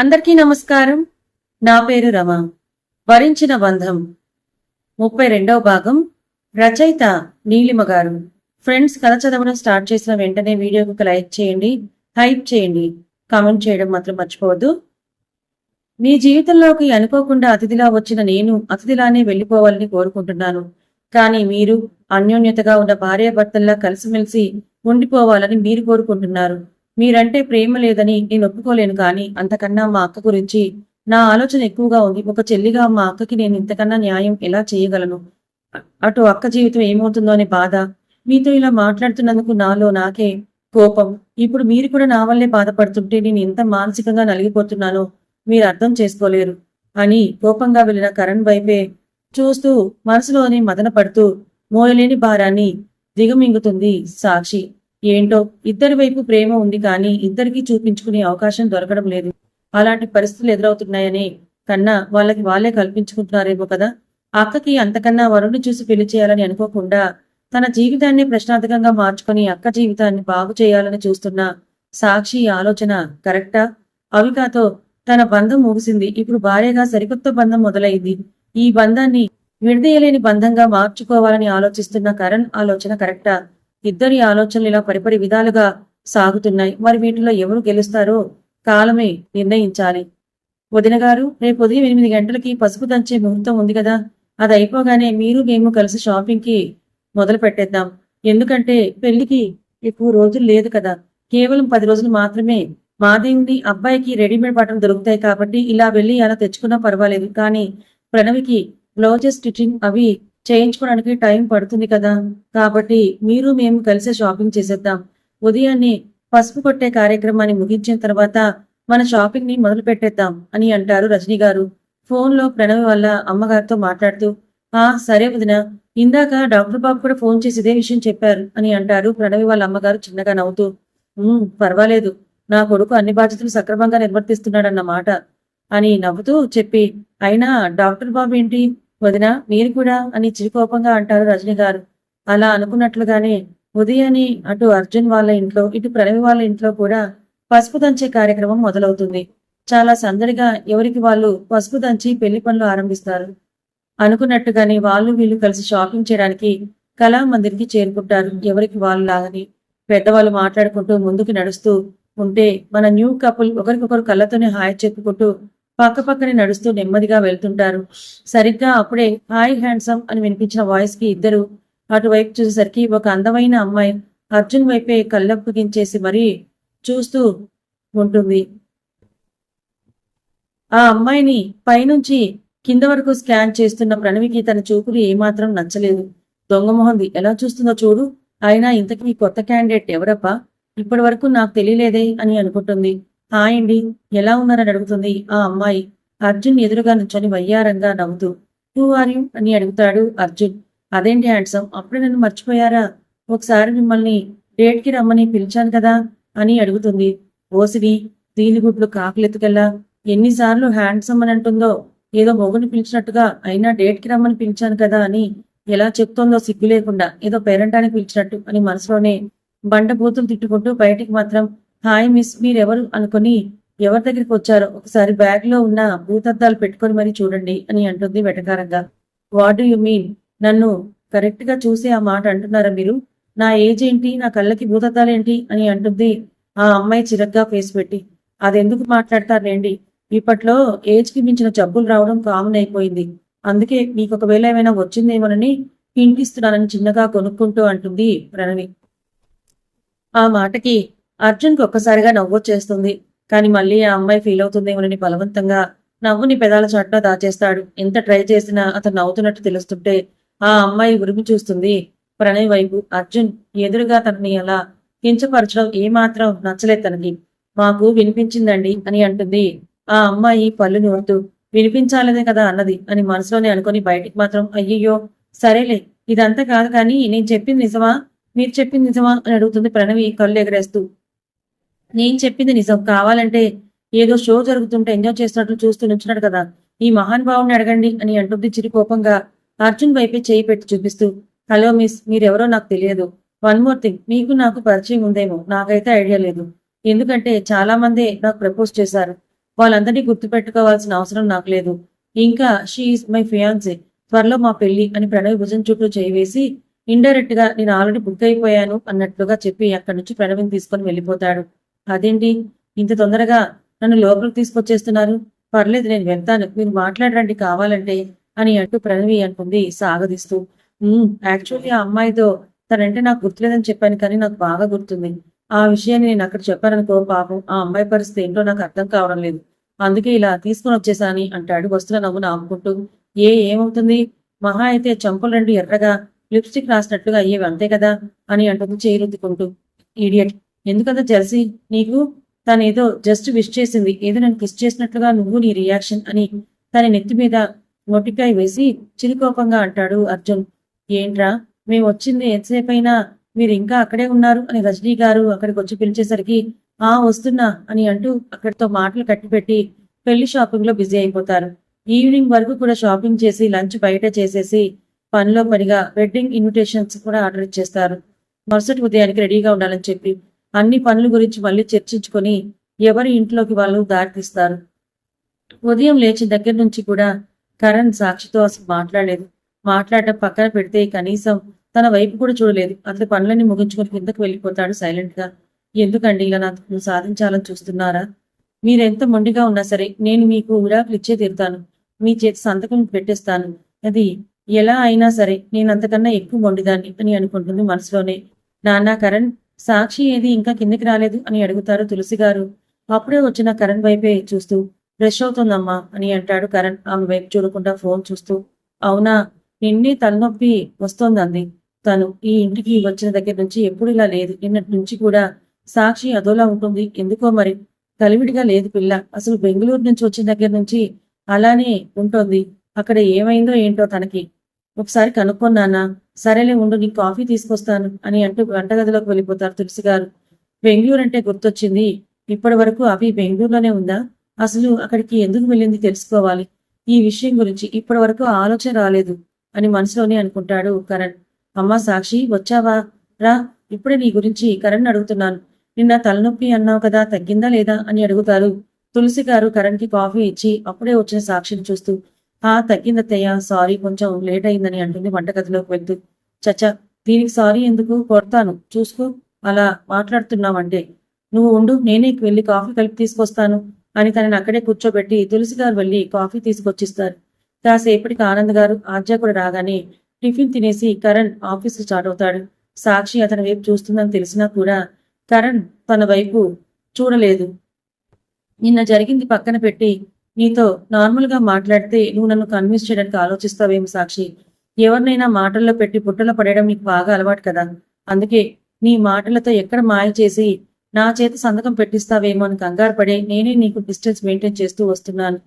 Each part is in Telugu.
అందరికీ నమస్కారం. నా పేరు రమ. వరించిన బంధం 32వ భాగం. రచయిత నీలిమ గారు. ఫ్రెండ్స్, కథ చదవడం స్టార్ట్ చేసిన వెంటనే వీడియోకి ఒక లైక్ చేయండి, హైప్ చేయండి, కామెంట్ చేయడం మాత్రం మర్చిపోవద్దు. మీ జీవితంలోకి అనుకోకుండా అతిథిలా వచ్చిన నేను అతిథిలానే వెళ్ళిపోవాలని కోరుకుంటున్నాను. కానీ మీరు అన్యోన్యతగా ఉన్న భార్యాభర్తల్లా కలిసిమెలిసి ఉండిపోవాలని మీరు కోరుకుంటున్నారు. మీరంటే ప్రేమ లేదని నేను ఒప్పుకోలేను, కానీ అంతకన్నా మా అక్క గురించి నా ఆలోచన ఎక్కువగా ఉంది. ఒక చెల్లిగా మా అక్కకి నేను ఇంతకన్నా న్యాయం ఎలా చేయగలను? అటు అక్క జీవితం ఏమవుతుందో అనే బాధ. మీతో ఇలా మాట్లాడుతున్నందుకు నాలో నాకే కోపం. ఇప్పుడు మీరు కూడా నా వల్లే బాధపడుతుంటే నేను ఎంత మానసికంగా నలిగిపోతున్నానో మీరు అర్థం చేసుకోలేరు అని కోపంగా వెళ్ళిన కరణ్ వైపే చూస్తూ మనసులోని మదన పడుతూ మోయలేని భారాన్ని దిగమింగుతుంది సాక్షి. ఏంటో ఇద్దరి వైపు ప్రేమ ఉంది, కానీ ఇద్దరికీ చూపించుకునే అవకాశం దొరకడం లేదు. అలాంటి పరిస్థితులు ఎదురవుతున్నాయని కన్నా వాళ్ళకి వాళ్ళే కల్పించుకుంటున్నారేమో కదా. అక్కకి అంతకన్నా వరుణ్ణి చూసి పెళ్లి చేయాలని అనుకోకుండా తన జీవితాన్ని ప్రశ్నార్థకంగా మార్చుకొని అక్క జీవితాన్ని బాగు చేయాలని చూస్తున్న సాక్షి ఆలోచన కరెక్టా? అవికాతో తన బంధం ముగిసింది. ఇప్పుడు భార్యగా సరికొత్త బంధం మొదలైంది. ఈ బంధాన్ని విడదీయలేని బంధంగా మార్చుకోవాలని ఆలోచిస్తున్న కరణ్ ఆలోచన కరెక్టా? ఇద్దరి ఆలోచనలు ఇలా పరిపరి విధాలుగా సాగుతున్నాయి. మరి వీటిలో ఎవరు గెలుస్తారో కాలమే నిర్ణయించాలి. వదిన గారు, రేపు ఉదయం 8 గంటలకి పసుపు దంచే ముహూర్తం ఉంది కదా. అది అయిపోగానే మీరు మేము కలిసి షాపింగ్ కి మొదలు పెట్టేద్దాం. ఎందుకంటే పెళ్లికి ఎక్కువ రోజులు లేదు కదా, కేవలం 10 రోజులు మాత్రమే. మాదేంది, అబ్బాయికి రెడీమేడ్ బట్టలు దొరుకుతాయి కాబట్టి ఇలా వెళ్ళి అలా తెచ్చుకున్నా పర్వాలేదు. కానీ ప్రణవికి బ్లౌజెస్ స్టిచ్చింగ్ అవి చేయించుకోవడానికి టైం పడుతుంది కదా. కాబట్టి మీరు మేము కలిసి షాపింగ్ చేసేద్దాం. ఉదయాన్నే పసుపు కొట్టే కార్యక్రమాన్ని ముగించిన తర్వాత మన షాపింగ్ ని మొదలు పెట్టేద్దాం అని అంటారు రజనీ గారు ఫోన్లో ప్రణవి వాళ్ళ అమ్మగారితో మాట్లాడుతూ. సరే వదిన, ఇందాక డాక్టర్ బాబు కూడా ఫోన్ చేసి ఇదే విషయం చెప్పారు అని అంటారు ప్రణవి వాళ్ళ అమ్మగారు చిన్నగా నవ్వుతూ. పర్వాలేదు, నా కొడుకు అన్ని బాధ్యతలు సక్రమంగా నిర్వర్తిస్తున్నాడన్నమాట అని నవ్వుతూ చెప్పి, అయినా డాక్టర్ బాబు ఏంటి వదిన, మీరు కూడా అని చిరుకోపంగా అంటారు రజనీ గారు. అలా అనుకున్నట్లుగానే ఉదయాన్ని అటు అర్జున్ వాళ్ళ ఇంట్లో ఇటు ప్రణవి వాళ్ళ ఇంట్లో కూడా పసుపు దంచే కార్యక్రమం మొదలవుతుంది. చాలా సందడిగా ఎవరికి వాళ్ళు పసుపు దంచి పెళ్లి పనులు ఆరంభిస్తారు. అనుకున్నట్టుగానే వాళ్ళు వీళ్ళు కలిసి షాపింగ్ చేయడానికి కళామందిర్కి చేరుకుంటారు. ఎవరికి వాళ్ళు లాగని పెద్దవాళ్ళు మాట్లాడుకుంటూ ముందుకు నడుస్తూ ఉంటే మన న్యూ కపుల్ ఒకరికొకరు కళ్ళతోనే హాయ్ చెప్పుకుంటూ పక్కపక్కనే నడుస్తూ నెమ్మదిగా వెళ్తుంటారు. సరిగ్గా అప్పుడే హాయ్ హ్యాండ్సమ్ అని వినిపించిన వాయిస్ కి ఇద్దరు అటువైపు చూసేసరికి ఒక అందమైన అమ్మాయి అర్జున్ వైపే కళ్ళప్పగించేసి మరీ చూస్తూ ఉంటుంది. ఆ అమ్మాయిని పైనుంచి కింద వరకు స్కాన్ చేస్తున్న ప్రణవికి తన చూపులు ఏమాత్రం నచ్చలేదు. దొంగమొహంది ఎలా చూస్తుందో చూడు, అయినా ఇంతకీ కొత్త క్యాండిడేట్ ఎవరప్పా, ఇప్పటి వరకు నాకు తెలియలేదే అని అనుకుంటుంది. హాయ్ అండి, ఎలా ఉన్నారని అడుగుతుంది ఆ అమ్మాయి అర్జున్ ఎదురుగా నుంచొని వయ్యారంగా నవ్వుతూ. హూ ఆర్ యూ అని అడుగుతాడు అర్జున్. అదేంటి హ్యాండ్సమ్, అప్పుడే నన్ను మర్చిపోయారా? ఒకసారి మిమ్మల్ని డేట్ కి రమ్మని పిలిచాను కదా అని అడుగుతుంది. ఓసిడి దీని గుడ్లు కాకులెత్తుకెళ్ళా, ఎన్నిసార్లు హ్యాండ్సమ్ అని అంటుందో, ఏదో మొగుని పిలిచినట్టుగా. అయినా డేట్ కి రమ్మని పిలిచాను కదా అని ఎలా చెప్తోందో సిగ్గు లేకుండా, ఏదో పేరంటానికి పిలిచినట్టు అని మనసులోనే బండబూతులు తిట్టుకుంటూ బయటికి మాత్రం హాయ్ మిస్, మీరెవరు అనుకుని ఎవరి దగ్గరికి వచ్చారో ఒకసారి బ్యాగ్ లో ఉన్న భూతద్దాలు పెట్టుకొని మరీ చూడండి అని అంటుంది వెటకారంగా. What do you mean? నన్ను కరెక్ట్ గా చూసి ఆ మాట అంటున్నారా మీరు? నా ఏజ్ ఏంటి, నా కళ్ళకి భూతద్దాలేంటి అని అంటుంది ఆ అమ్మాయి చిరగ్గా ఫేస్ పెట్టి. అదెందుకు మాట్లాడతారులేండి, ఇప్పట్లో ఏజ్ కి మించిన జబ్బులు రావడం కామన్ అయిపోయింది. అందుకే మీకు ఒకవేళ ఏమైనా వచ్చిందేమోనని ఇంటిస్తున్నానని చిన్నగా కొనుక్కుంటూ అంటుంది ప్రణవి. ఆ మాటకి అర్జున్కి ఒక్కసారిగా నవ్వొచ్చేస్తుంది. కానీ మళ్ళీ ఆ అమ్మాయి ఫీల్ అవుతుందేమోనని బలవంతంగా నవ్వుని పెదాల చాటున దాచేస్తాడు. ఎంత ట్రై చేసినా అతను నవ్వుతున్నట్టు తెలుస్తుంటే ఆ అమ్మాయి ఉరిమి చూస్తుంది ప్రణయ్ వైపు. అర్జున్ ఎదురుగా తనని అలా కించపరచడం ఏమాత్రం నచ్చలేదు తనకి. మాకు వినిపించిందండి అని అంటుంది ఆ అమ్మాయి పళ్ళు నూరుతూ. వినిపించాలనే కదా అన్నది అని మనసులోనే అనుకుని బయటికి మాత్రం అయ్యయ్యో సరేలే, ఇదంతా కాదు కానీ నేను చెప్పింది నిజమా, మీరు చెప్పింది నిజమా అని అడుగుతుంది ప్రణవి కళ్ళు ఎగరేస్తూ. నేను చెప్పింది నిజం, కావాలంటే ఏదో షో జరుగుతుంటే ఎంజాయ్ చేస్తున్నట్లు చూస్తూ నుంచున్నాడు కదా, ఈ మహానుభావుని అడగండి అని అంటుంది చిరుకోపంగా అర్జున్ వైపే చేయి పెట్టి చూపిస్తూ. హలో మిస్, మీరెవరో నాకు తెలియదు. వన్ మోర్ థింగ్, మీకు నాకు పరిచయం ఉందేమో, నాకైతే ఐడియా లేదు. ఎందుకంటే చాలా మందే నాకు ప్రపోజ్ చేశారు. వాళ్ళందరినీ గుర్తుపెట్టుకోవాల్సిన అవసరం నాకు లేదు. ఇంకా షీ ఈజ్ మై ఫియాన్సీ, త్వరలో మా పెళ్లి అని ప్రణవి భుజం చుట్టూ చేయి వేసి ఇండైరెక్ట్ గా నేను ఆల్రెడీ బుక్ అయిపోయాను అన్నట్లుగా చెప్పి అక్కడి నుంచి ప్రణవిని తీసుకొని వెళ్ళిపోతాడు. అదేంటి ఇంత తొందరగా నన్ను లోపలికి తీసుకొచ్చేస్తున్నారు? పర్లేదు నేను వెళ్తాను, మీరు మాట్లాడరండి కావాలంటే అని అంటూ ప్రణవి అంటుంది సాగదీస్తూ. యాక్చువల్లీ ఆ అమ్మాయితో తనంటే నాకు గుర్తులేదని చెప్పాను, కానీ నాకు బాగా గుర్తుంది. ఆ విషయాన్ని నేను అక్కడ చెప్పాననుకో, పాపం ఆ అమ్మాయి పరిస్థితి ఏంటో నాకు అర్థం కావడం లేదు. అందుకే ఇలా తీసుకుని వచ్చేసాని అంటాడు వస్తున్న నవ్వును ఆపుకుంటూ. ఏమవుతుంది? మహా అయితే చెంపలు రెండు ఎర్రగా లిప్స్టిక్ రాసినట్లుగా అయ్యేవి, అంతే కదా అని అంటుంది చేయి రుద్దుకుంటూ. ఈడియట్, ఎందుకంత జెలసీ నీకు? తనేదో జస్ట్ విష్ చేసింది, ఏదో నన్ను కిస్ చేసినట్లుగా నువ్వు నీ రియాక్షన్ అని తన నెత్తి మీద మొట్టికాయ వేసి చిరుకోపంగా అంటాడు అర్జున్. ఏంట్రా మేము వచ్చింది ఎంతసేపు అయినా మీరు ఇంకా అక్కడే ఉన్నారు అని రజనీ గారు అక్కడికి వచ్చి పిలిచేసరికి వస్తున్నా అని అంటూ అక్కడితో మాటలు కట్టిపెట్టి పెళ్లి షాపింగ్ లో బిజీ అయిపోతారు. ఈవినింగ్ వరకు కూడా షాపింగ్ చేసి లంచ్ బయట చేసేసి పనిలో పనిగా వెడ్డింగ్ ఇన్విటేషన్స్ కూడా ఆర్డర్ ఇచ్చేస్తారు. మరుసటి ఉదయానికి రెడీగా ఉండాలని చెప్పి అన్ని పనుల గురించి మళ్ళీ చర్చించుకొని ఎవరి ఇంట్లోకి వాళ్ళు దారితీస్తారు. ఉదయం లేచిన దగ్గర నుంచి కూడా కరణ్ సాక్షితో అసలు మాట్లాడలేదు. మాట్లాడటం పక్కన పెడితే కనీసం తన వైపు కూడా చూడలేదు. అతని పనులన్నీ ముగించుకొని కిందకు వెళ్ళిపోతాడు సైలెంట్ గా. ఎందుకండి ఇలా నాకు సాధించాలని చూస్తున్నారా? మీరెంత మొండిగా ఉన్నా సరే నేను మీకు విడాకులు ఇచ్చే తీరుతాను. మీ చేతి సంతకం పెట్టేస్తాను. అది ఎలా అయినా సరే నేను అంతకన్నా ఎక్కువ మొండిదాన్ని అని అనుకుంటుంది మనసులోనే. నాన్న కరణ్, సాక్షి ఏది ఇంకా కిందకి రాలేదు అని అడుగుతారు తులసి గారు. అప్పుడే వచ్చిన కరణ్ వైపే చూస్తూ బ్రష్ అవుతుందమ్మా అని అంటాడు కరణ్ ఆమె వైపు చూడకుండా ఫోన్ చూస్తూ. అవునా, నిన్నే తలనొప్పి వస్తోందంది. తను ఈ ఇంటికి వచ్చిన దగ్గర నుంచి ఎప్పుడు ఇలా లేదు. నిన్నటి నుంచి కూడా సాక్షి అదోలా ఉంటుంది. ఎందుకో మరి కలివిడిగా లేదు పిల్ల. అసలు బెంగళూరు నుంచి వచ్చిన దగ్గర నుంచి అలానే ఉంటుంది. అక్కడ ఏమైందో ఏంటో తనకి. ఒకసారి కనుక్కున్నానా? సరేలే ఉండు, నీ కాఫీ తీసుకొస్తాను అని అంటూ వంటగదిలోకి వెళ్ళిపోతారు తులసి గారు. బెంగళూరు అంటే గుర్తొచ్చింది. ఇప్పటి వరకు అవి బెంగళూరులోనే ఉందా? అసలు అక్కడికి ఎందుకు వెళ్ళింది తెలుసుకోవాలి. ఈ విషయం గురించి ఇప్పటి వరకు ఆలోచన రాలేదు అని మనసులోనే అనుకుంటాడు కరణ్. అమ్మా సాక్షి, వచ్చావా? రా, ఇప్పుడే నీ గురించి కరణ్ అడుగుతున్నాను. నిన్న తలనొప్పి అన్నావు కదా, తగ్గిందా లేదా అని అడుగుతారు తులసి గారు కరణ్ కి కాఫీ ఇచ్చి అప్పుడే వచ్చిన సాక్షిని చూస్తూ. తగ్గిందత్తయ్య, సారీ కొంచెం లేట్ అయిందని అంటుంది వంటగదిలోకి వెళ్తూ. చచ్చా, దీనికి సారీ ఎందుకు? కొడతాను చూసుకో. అలా మాట్లాడుతున్నావంటే నువ్వు ఉండు, నేనే వెళ్ళి కాఫీ కలిపి తీసుకొస్తాను అని తనని అక్కడే కూర్చోబెట్టి తులసి గారు వెళ్ళి కాఫీ తీసుకొచ్చిస్తారు. కాసేపటికి ఆనంద్ గారు ఆద్య కూడా రాగానే టిఫిన్ తినేసి కరణ్ ఆఫీస్కి స్టార్ట్ అవుతాడు. సాక్షి అతని వైపు చూస్తుందని తెలిసినా కూడా కరణ్ తన వైపు చూడలేదు. నిన్న జరిగింది పక్కన పెట్టి నీతో నార్మల్ గా మాట్లాడితే నువ్వు నన్ను కన్విన్స్ చేయడానికి ఆలోచిస్తావేమో సాక్షి. ఎవరినైనా మాటల్లో పెట్టి పుట్టలో పడేయడం నీకు బాగా అలవాటు కదా. అందుకే నీ మాటలతో ఎక్కడ మాయ చేసి నా చేత సంతకం పెట్టిస్తావేమో అని కంగారు పడే నేనే నీకు డిస్టెన్స్ మెయింటైన్ చేస్తూ వస్తున్నాను.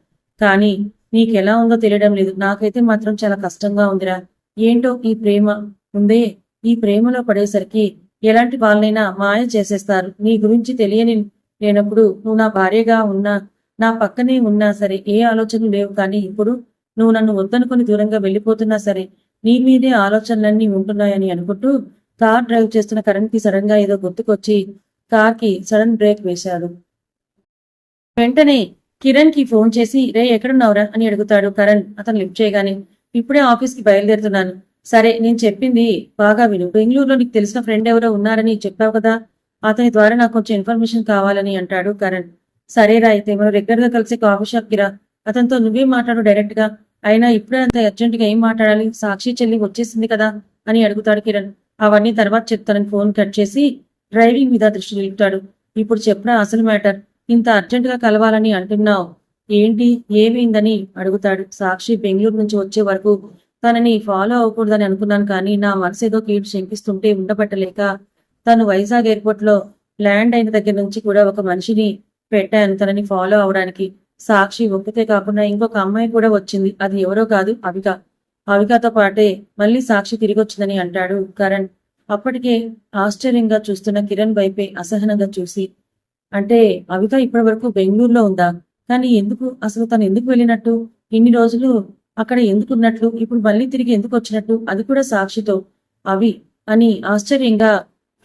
కానీ నీకెలా ఉందో తెలియడం లేదు. నాకైతే మాత్రం చాలా కష్టంగా ఉందిరా. ఏంటో ఈ ప్రేమ ఉందే, ఈ ప్రేమలో పడేసరికి ఎలాంటి వాళ్ళనైనా మాయ చేసేస్తారు. నీ గురించి తెలియని లేనప్పుడు నువ్వు నా భార్యగా ఉన్నా, నా పక్కనే ఉన్నా సరే ఏ ఆలోచనలు లేవు. కానీ ఇప్పుడు నువ్వు నన్ను వద్దనుకుని దూరంగా వెళ్ళిపోతున్నా సరే నీ మీదే ఆలోచనలన్నీ ఉంటున్నాయని అనుకుంటూ కార్ డ్రైవ్ చేస్తున్న కరణ్ కి సడన్ గా ఏదో గుర్తుకొచ్చి కార్ కి సడన్ బ్రేక్ వేశాడు. వెంటనే కిరణ్ కి ఫోన్ చేసి రే ఎక్కడున్నావురా అని అడుగుతాడు కరణ్. అతను లిఫ్ట్ చేయగానే ఇప్పుడే ఆఫీస్ కి బయలుదేరుతున్నాను. సరే నేను చెప్పింది బాగా విను. బెంగళూరులో నీకు తెలిసిన ఫ్రెండ్ ఎవరో ఉన్నారని చెప్పావు కదా, అతని ద్వారా నాకు కొంచెం ఇన్ఫర్మేషన్ కావాలని అంటాడు కరణ్. సరేరా, అయితే మనం రెగ్యులర్ గా కలిసి కాఫీ షాప్ కి రా. అతనితో నువ్వే మాట్లాడు డైరెక్ట్ గా. అయినా ఇప్పుడే అంత అర్జెంట్ గా ఏం మాట్లాడాలి? సాక్షి చెల్లి వచ్చేసింది కదా అని అడుగుతాడు కిరణ్. అవన్నీ తర్వాత చెప్తానని ఫోన్ కట్ చేసి డ్రైవింగ్ మీద దృష్టి నిలుపుతాడు. ఇప్పుడు చెప్పిన అసలు మ్యాటర్, ఇంత అర్జెంట్ గా కలవాలని అంటున్నావు ఏంటి, ఏమైందని అడుగుతాడు. సాక్షి బెంగళూరు నుంచి వచ్చే వరకు తనని ఫాలో అవ్వకూడదని అనుకున్నాను, కానీ నా మనసు ఏదో కీడు శంకిస్తుంటే ఉండబట్టలేక తను వైజాగ్ ఎయిర్పోర్ట్ లో ల్యాండ్ అయిన దగ్గర నుంచి కూడా ఒక మనిషిని పెట్టాను తనని ఫాలో అవడానికి. సాక్షి ఒక్కతే కాకుండా ఇంకొక అమ్మాయి కూడా వచ్చింది. అది ఎవరో కాదు, అవిక. అవికతో పాటే మళ్ళీ సాక్షి తిరిగి వచ్చిందని అంటాడు కరణ్. అప్పటికే ఆశ్చర్యంగా చూస్తున్న కిరణ్ వైపే అసహనంగా చూసి, అంటే అవిక ఇప్పటి వరకు బెంగళూరులో ఉందా? కానీ ఎందుకు, అసలు తను ఎందుకు వెళ్ళినట్టు, ఇన్ని రోజులు అక్కడ ఎందుకున్నట్లు, ఇప్పుడు మళ్ళీ తిరిగి ఎందుకు వచ్చినట్టు, అది కూడా సాక్షితో? అవి అని ఆశ్చర్యంగా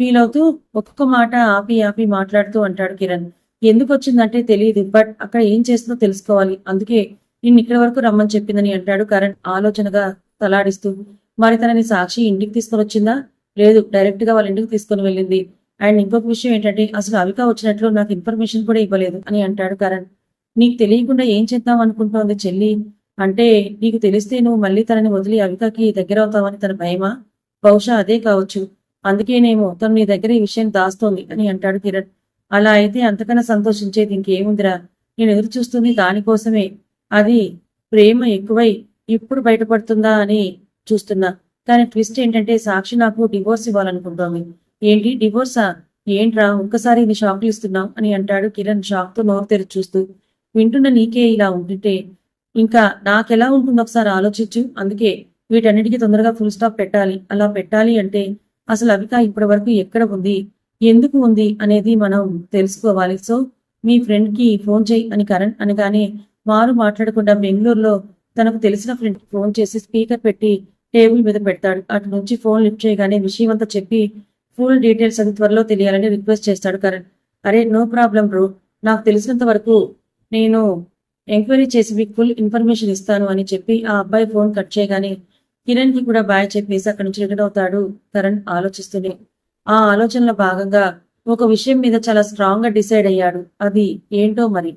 ఫీల్ అవుతూ ఒక్కొక్క మాట ఆపి ఆపి మాట్లాడుతూ అంటాడు కిరణ్. ఎందుకు వచ్చిందంటే తెలియదు, బట్ అక్కడ ఏం చేస్తుందో తెలుసుకోవాలి, అందుకే నిన్ను ఇక్కడి వరకు రమ్మని చెప్పిందని అంటాడు కరణ్ ఆలోచనగా తలాడిస్తూ. మరి తనని సాక్షి ఇంటికి తీసుకొని వచ్చిందా? లేదు, డైరెక్ట్ గా వాళ్ళ ఇంటికి తీసుకొని వెళ్ళింది. అండ్ ఇంకొక విషయం ఏంటంటే అసలు అవిక వచ్చినట్లు నాకు ఇన్ఫర్మేషన్ కూడా ఇవ్వలేదు అని అంటాడు కరణ్. నీకు తెలియకుండా ఏం చేద్దాం అనుకుంటోంది చెల్లి? అంటే నీకు తెలిస్తే నువ్వు మళ్ళీ తనని వదిలి అవికకి దగ్గర అవుతావని తన భయమా? బహుశా అదే కావచ్చు, అందుకేనేమో తను నీ దగ్గర ఈ విషయం దాస్తోంది అని అంటాడు కిరణ్. అలా అయితే అంతకన్నా సంతోషించేది ఇంకేముందిరా, నేను ఎదురు చూస్తుంది దానికోసమే. అది ప్రేమ ఎక్కువై ఇప్పుడు బయటపడుతుందా అని చూస్తున్నా. కానీ ట్విస్ట్ ఏంటంటే సాక్షి నాకు డివోర్స్ ఇవ్వాలనుకుంటోంది. ఏంటి డివోర్సా? ఏంట్రా ఒక్కసారి ఇది షాక్లు ఇస్తున్నావు అని అంటాడు కిరణ్ షాక్తో నోరు తెరిచి చూస్తూ. వింటున్న నీకే ఇలా ఉంటుంటే ఇంకా నాకెలా ఉంటుందో ఒకసారి ఆలోచించు. అందుకే వీటన్నిటికీ తొందరగా ఫుల్ స్టాప్ పెట్టాలి. అలా పెట్టాలి అంటే అసలు అవిక ఇప్పటి వరకు ఎక్కడ ఉంది, ఎందుకు ఉంది అనేది మనం తెలుసుకోవాలి. సో మీ ఫ్రెండ్ కి ఫోన్ చేయి అని కరణ్ అనగానే వారు మాట్లాడకుండా బెంగళూరులో తనకు తెలిసిన ఫ్రెండ్ కి ఫోన్ చేసి స్పీకర్ పెట్టి టేబుల్ మీద పెడతాడు. అటు నుంచి ఫోన్ లిఫ్ట్ చేయగానే విషయం అంతా చెప్పి ఫుల్ డీటెయిల్స్ అది త్వరలో తెలియాలని రిక్వెస్ట్ చేస్తాడు కరణ్. అరే నో ప్రాబ్లం బ్రో, నాకు తెలిసినంత వరకు నేను ఎంక్వైరీ చేసి మీకు ఫుల్ ఇన్ఫర్మేషన్ ఇస్తాను అని చెప్పి ఆ అబ్బాయి ఫోన్ కట్ చేయగానే కిరణ్ కి కూడా బాయ్ చెప్పేసి అక్కడి నుంచి రిటర్న్ అవుతాడు కరణ్ ఆలోచిస్తూనే. ఆ ఆలోచనలో భాగంగా ఒక విషయం మీద చాలా స్ట్రాంగ్ గా డిసైడ్ అయ్యాడు. అది ఏంటో మరి.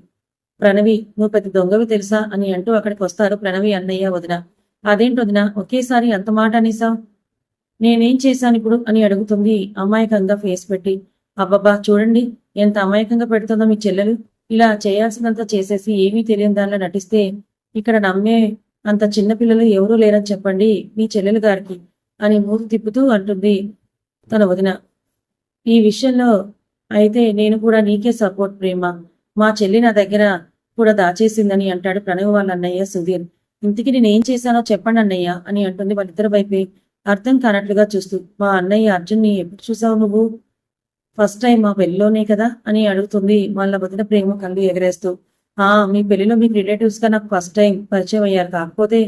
ప్రణవి, నువ్వు పెద్ద దొంగవి తెలుసా అని అంటూ అక్కడికి వస్తారు ప్రణవి అన్నయ్య వదిన. అదేంటి వదిన ఒకేసారి అంత మాట అనేసావు? నేనేం చేశాను ఇప్పుడు అని అడుగుతుంది అమాయకంగా ఫేస్ పెట్టి. అబ్బబ్బా చూడండి ఎంత అమాయకంగా పెడుతుందో మీ చెల్లెలు. ఇలా చేయాల్సినంత చేసేసి ఏమీ తెలియని దానిలో నటిస్తే ఇక్కడ నమ్మే అంత చిన్నపిల్లలు ఎవరూ లేరని చెప్పండి మీ చెల్లెలు గారికి అని మూతి తిప్పుతూ అంటుంది తన వదిన. ఈ విషయంలో అయితే నేను కూడా నీకే సపోర్ట్ ప్రేమ. మా చెల్లి నా దగ్గర కూడా దాచేసిందని అంటాడు ప్రణవ్ వాళ్ళ అన్నయ్య సుధీర్. ఇంతకీ నేనేం చేశానో చెప్పండి అన్నయ్య అని అంటుంది వాళ్ళిద్దరి వైపే అర్థం కానట్లుగా చూస్తూ. మా అన్నయ్య అర్జున్ని ఎప్పుడు చూసావు నువ్వు? ఫస్ట్ టైం మా పెళ్లిలోనే కదా అని అడుగుతుంది వాళ్ళ వదిన ప్రేమ కళ్ళు ఎగరేస్తూ. మీ పెళ్లిలో మీకు రిలేటివ్స్ గా నాకు ఫస్ట్ టైం పరిచయం అయ్యారు, కాకపోతే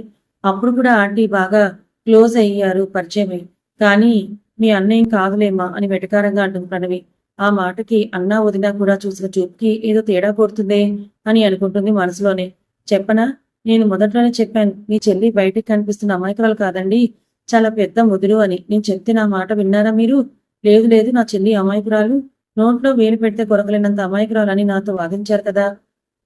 అప్పుడు కూడా ఆంటీ బాగా క్లోజ్ అయ్యారు పరిచయం. కానీ మీ అన్నయ్యం కాదులేమ్మా అని వెటకారంగా అంటుంది ప్రణవి. ఆ మాటకి అన్నా వదిన కూడా చూసిన చూపుకి ఏదో తేడా కొడుతుందే అని అనుకుంటుంది మనసులోనే. చెప్పనా, నేను మొదట్లోనే చెప్పాను మీ చెల్లి బయటికి కనిపిస్తున్న అమాయకురాలు కాదండి, చాలా పెద్ద ముదురు అని. నేను చెప్తే నా మాట విన్నారా మీరు? లేదు లేదు, నా చెల్లి అమాయకురాలు, నోట్లో వేలు పెడితే కొరకలేనంత అమాయకురాలు అని నాతో వాదించారు కదా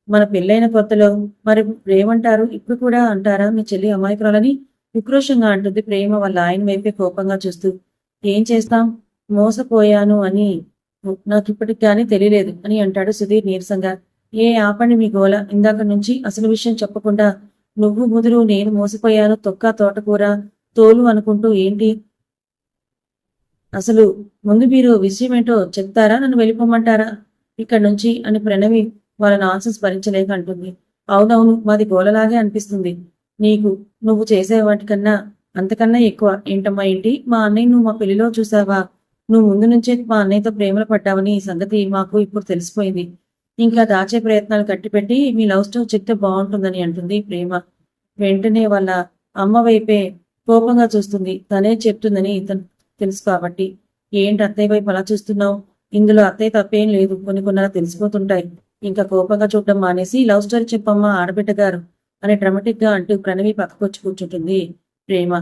మన పెళ్ళైన కొత్తలో. మరి ప్రేమంటారు, ఇప్పుడు కూడా అంటారా మీ చెల్లి అమాయకురాలని? ఉక్రోషంగా అంటుంది ప్రేమ వాళ్ళ ఆయన వైపే కోపంగా చూస్తూ. ఏం చేస్తాం, మోసపోయాను అని నాకు ఇప్పటికి కానీ తెలియలేదు అని అంటాడు సుధీర్ నీరసంగా. ఆపండి మీ గోల, ఇందాక నుంచి అసలు విషయం చెప్పకుండా నువ్వు ముదురు నేను మోసపోయాను తొక్క తోటకూర తోలు అనుకుంటూ ఏంటి? అసలు ముందు మీరు విషయం ఏంటో చెప్తారా, నన్ను వెళ్ళిపోమంటారా ఇక్కడి నుంచి అని ప్రణవి వాళ్ళ నాన్సెన్స్ భరించలేక అంటుంది. అవునవును, మాది గోలలాగే అనిపిస్తుంది నీకు, నువ్వు చేసే వాటికన్నా అంతకన్నా ఎక్కువ. ఏంటమ్మా ఏంటి, మా అన్నయ్య నువ్వు మా పెళ్లిలో చూసావా? నువ్వు ముందు నుంచే మా అన్నయ్యతో ప్రేమలో పడ్డావని ఈ సంగతి మాకు ఇప్పుడు తెలిసిపోయింది. ఇంకా దాచే ప్రయత్నాలు కట్టిపెట్టి మీ లవ్ స్టోరీ చెప్తే బాగుంటుందని అంటుంది ప్రేమ. వెంటనే వాళ్ళ అమ్మ వైపే కోపంగా చూస్తుంది, తనే చెప్తుందని ఇతను తెలుసు కాబట్టి. ఏంటి అత్తయ్య వైపు అలా చూస్తున్నావు? ఇందులో అత్తయ్య తప్పేం లేదు, కొన్ని కొన్నలా తెలిసిపోతుంటాయి. ఇంకా కోపంగా చూడటం మానేసి లవ్ స్టోరీ చెప్పమ్మా ఆడబిడ్డ గారు అని డ్రామాటిక్ గా అంటూ ప్రణవి పక్కకొచ్చి కూర్చుంటుంది ప్రేమ.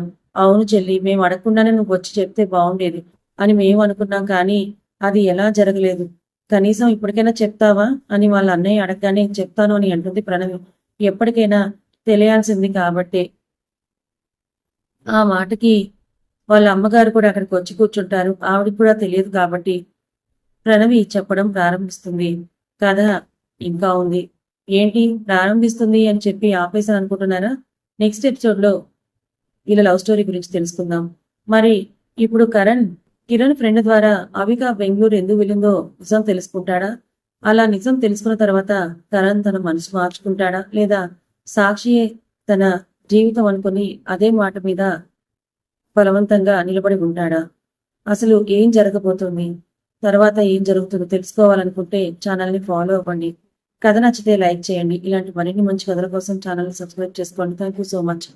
అవును చెల్లి, మేము అడగకుండానే నువ్వు వచ్చి చెప్తే బాగుండేది అని మేము అనుకున్నాం, కానీ అది ఎలా జరగలేదు. కనీసం ఇప్పటికైనా చెప్తావా అని వాళ్ళ అన్నయ్య అడగగానే చెప్తాను అని అంటుంది ప్రణవి. ఎప్పటికైనా తెలియాల్సింది కాబట్టే. ఆ మాటకి వాళ్ళ అమ్మగారు కూడా అక్కడికి వచ్చి కూర్చుంటారు. ఆవిడకి కూడా తెలియదు కాబట్టి ప్రణవి చెప్పడం ప్రారంభిస్తుంది. కథ ఇంకా ఉంది. ఏంటి ప్రారంభిస్తుంది అని చెప్పి ఆపేసాను అనుకుంటున్నారా? నెక్స్ట్ ఎపిసోడ్ లో వీళ్ళ లవ్ స్టోరీ గురించి తెలుసుకుందాం. మరి ఇప్పుడు కిరణ్ ఫ్రెండ్ ద్వారా అవిక బెంగళూరు ఎందుకు వెళ్ళిందో నిజం తెలుసుకుంటాడా? అలా నిజం తెలుసుకున్న తర్వాత కరణ్ తన మనసు మార్చుకుంటాడా, లేదా సాక్షియే తన జీవితం అనుకుని అదే మాట మీద బలవంతంగా నిలబడి ఉంటాడా? అసలు ఏం జరగబోతుంది, తర్వాత ఏం జరుగుతుందో తెలుసుకోవాలనుకుంటే ఛానల్ని ఫాలో అవ్వండి. కథ నచ్చితే లైక్ చేయండి. ఇలాంటి మరిన్ని మంచి కథల కోసం ఛానల్ని సబ్స్క్రైబ్ చేసుకోండి. Thank you so much.